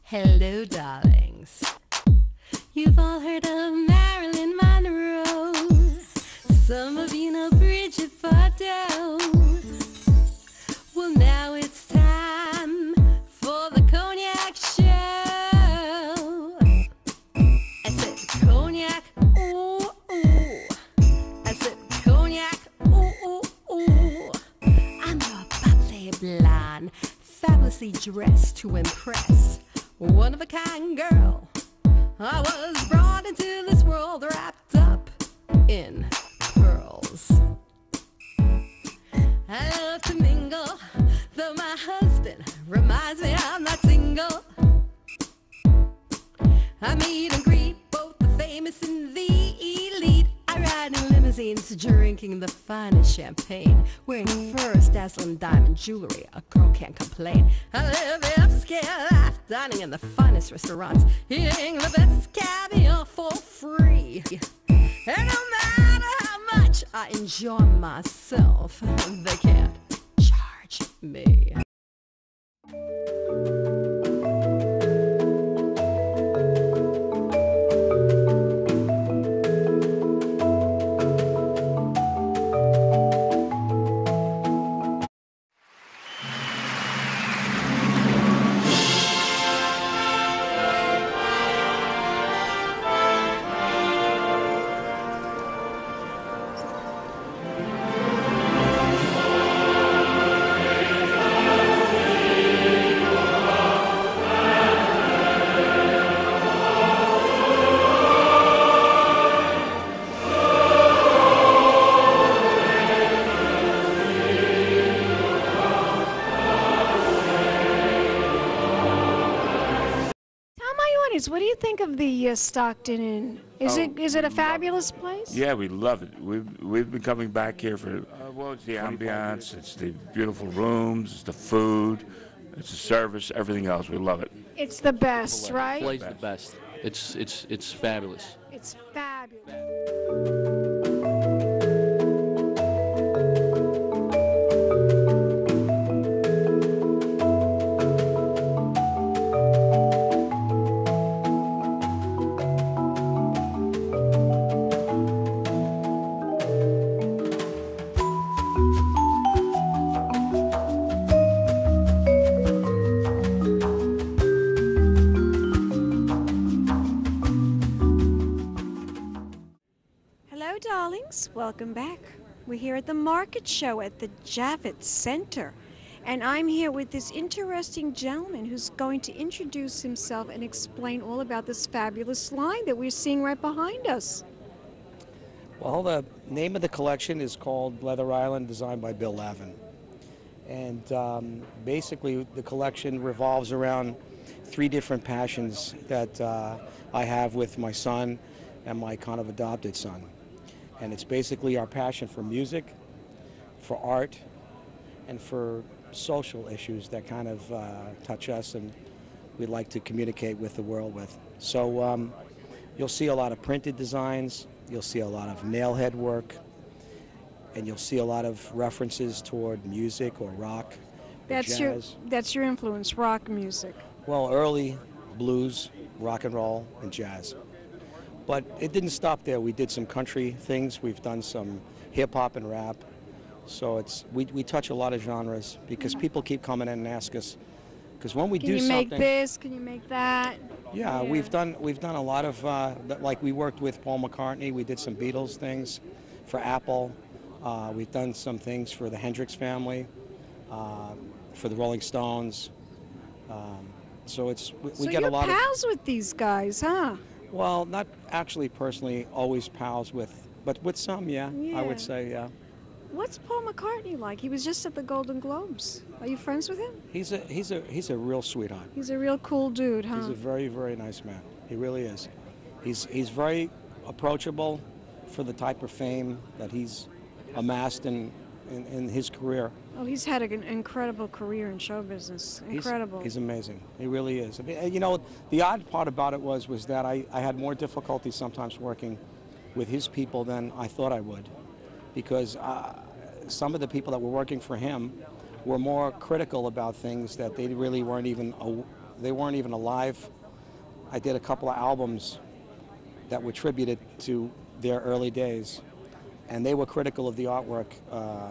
Hello, darlings. You've all heard of Marilyn Monroe. Some of you know Bridget Bardot. Well, now it's time for the Cognac Show. I said cognac, ooh, ooh. I said cognac, ooh, ooh, ooh. I'm your bubbly blonde, fabulously dressed to impress. One of a kind girl. I was brought into this world wrapped up in pearls. I love to mingle, though my husband reminds me I'm not single. I meet and greet both the famous and the elite. I ride in limousines, drinking the finest champagne, wearing furs, dazzling diamond jewelry. A girl can't complain. I live the upscale life, dining in the finest restaurants, eating the best caviar for free. And no matter how much I enjoy myself, they can't charge me. What do you think of the Stockton Inn? Is it a fabulous place? Yeah, we love it. We've been coming back here for well, it's the ambiance, it's the beautiful rooms, it's the food, it's the service, everything else. We love it. It's the best, right? The place is the best. It's fabulous. It's fabulous. Welcome back. We're here at the MRket show at the Javits Center, and I'm here with this interesting gentleman who's going to introduce himself and explain all about this fabulous line that we're seeing right behind us. Well, the name of the collection is called Leather Island, designed by Bill Lavin. And basically the collection revolves around three different passions that I have with my son and my kind of adopted son. And it's basically our passion for music, for art, and for social issues that kind of touch us and we'd like to communicate with the world with. So you'll see a lot of printed designs, you'll see a lot of nailhead work, and you'll see a lot of references toward music or rock, that's jazz. That's your influence, rock music. Well, early blues, rock and roll, and jazz. But it didn't stop there. We did some country things. We've done some hip-hop and rap. So we touch a lot of genres because people keep coming in and ask us. Because when we do something... Can you make this? Can you make that? Yeah, we've done a lot of... like we worked with Paul McCartney. We did some Beatles things for Apple. We've done some things for the Hendrix family, for the Rolling Stones. So we get a lot of... So you're pals with these guys, huh? Well, not actually personally always pals with, but with some, yeah. I would say, yeah. What's Paul McCartney like? He was just at the Golden Globes. Are you friends with him? He's a real sweetheart. He's a real cool dude, huh? He's a very, very nice man. He really is. He's very approachable for the type of fame that he's amassed in his career. Oh, he's had an incredible career in show business. Incredible. He's amazing. He really is. I mean, you know, the odd part about it was that I had more difficulty sometimes working with his people than I thought I would, because some of the people that were working for him were more critical about things that they really weren't even they weren't even alive. I did a couple of albums that were tributed to their early days, and they were critical of the artwork,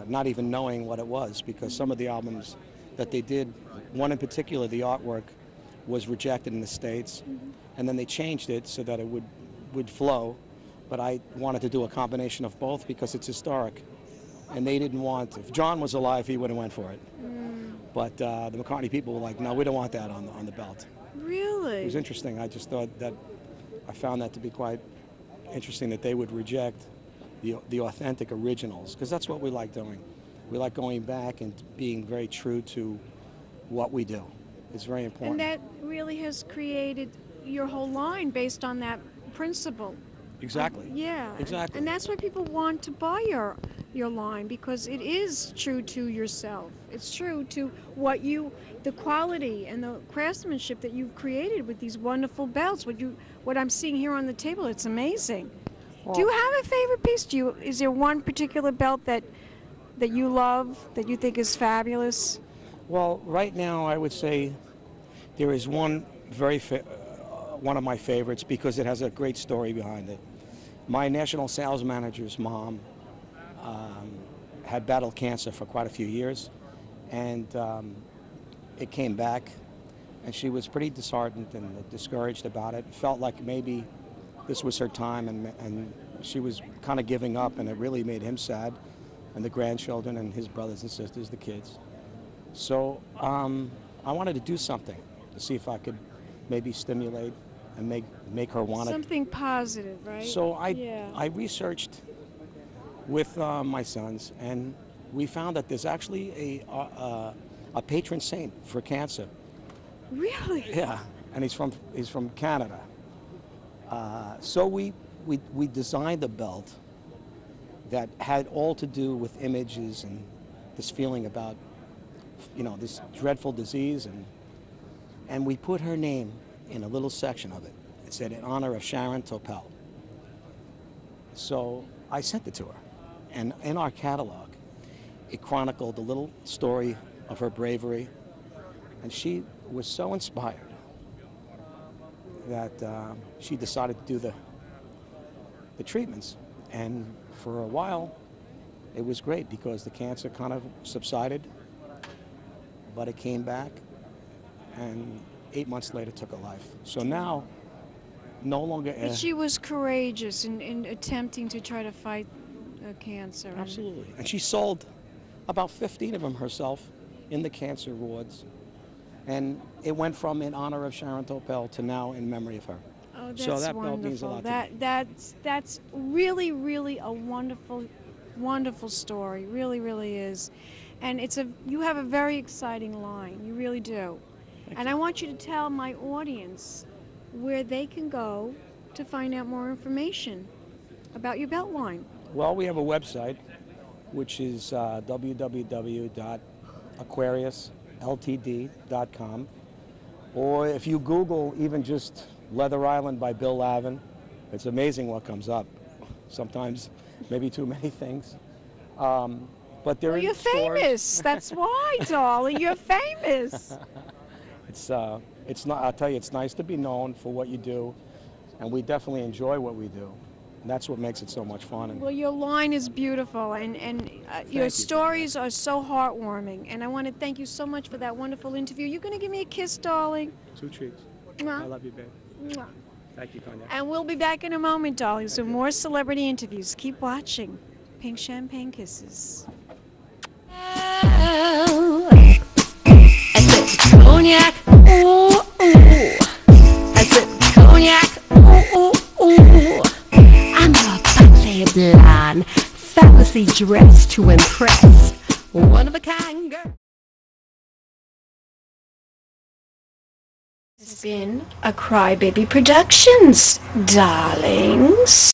not even knowing what it was, because some of the albums that they did, one in particular, the artwork was rejected in the States, and then they changed it so that it would flow. But I wanted to do a combination of both because it's historic, and they didn't want. If John was alive, he would have went for it. But the McCartney people were like, no, we don't want that on the belt. Really? It was interesting. I just thought that I found that to be quite interesting that they would reject the authentic originals, because that's what we like doing. We like going back and being very true to what we do. It's very important. And that really has created your whole line based on that principle. Exactly. Yeah. Exactly. And that's why people want to buy your line, because it is true to yourself. It's true to the quality and the craftsmanship that you've created with these wonderful belts. What I'm seeing here on the table, it's amazing. Do you have a favorite piece? Is there one particular belt that you love, that you think is fabulous? Well, right now I would say there is one one of my favorites because it has a great story behind it. My national sales manager's mom had battled cancer for quite a few years, and it came back, and she was pretty disheartened and discouraged about it. Felt like maybe this was her time, and she was kind of giving up, and it really made him sad, and the grandchildren and his brothers and sisters, the kids. So I wanted to do something to see if I could maybe stimulate and make her want it. Something positive, right? So I researched with my sons, and we found that there's actually a patron saint for cancer. Really? Yeah, and he's from Canada. So we designed a belt that had all to do with images and this feeling about, this dreadful disease, and we put her name in a little section of it. It said, in honor of Sharon Topel. So I sent it to her, and in our catalog, it chronicled a little story of her bravery, and she was so inspired that she decided to do the treatments. And for a while, it was great because the cancer kind of subsided, but it came back, and 8 months later took her life. So now, no longer. But she was courageous in attempting to try to fight cancer. Absolutely. And she sold about 15 of them herself in the cancer wards. And it went from in honor of Sharon Topel to now in memory of her. Oh, that's so that wonderful. belt means a lot to me. That's really, really a wonderful, wonderful story. Really, really is. And you have a very exciting line. You really do. And I want you to tell my audience where they can go to find out more information about your belt line. Well, we have a website, which is www.aquariusltd.com. Or if you Google even just Leather Island by Bill Lavin, it's amazing what comes up. Sometimes maybe too many things. But there you're famous. That's why, darling. You're famous. It's not. I'll tell you, it's nice to be known for what you do, and we definitely enjoy what we do. And that's what makes it so much fun. Well, your line is beautiful, and your stories are so heartwarming. And I want to thank you so much for that wonderful interview. You're going to give me a kiss, darling? 2 treats. Mwah. I love you, babe. Mwah. Thank you, Cognac. And we'll be back in a moment, darling. So more celebrity interviews. Keep watching. Pink Champagne Kisses. I said cognac, ooh, ooh. I said cognac, ooh, ooh, ooh. I'm a bubbly blonde, fabulously dressed to impress. One of a kind girl. This has been a Crybaby Productions, darlings.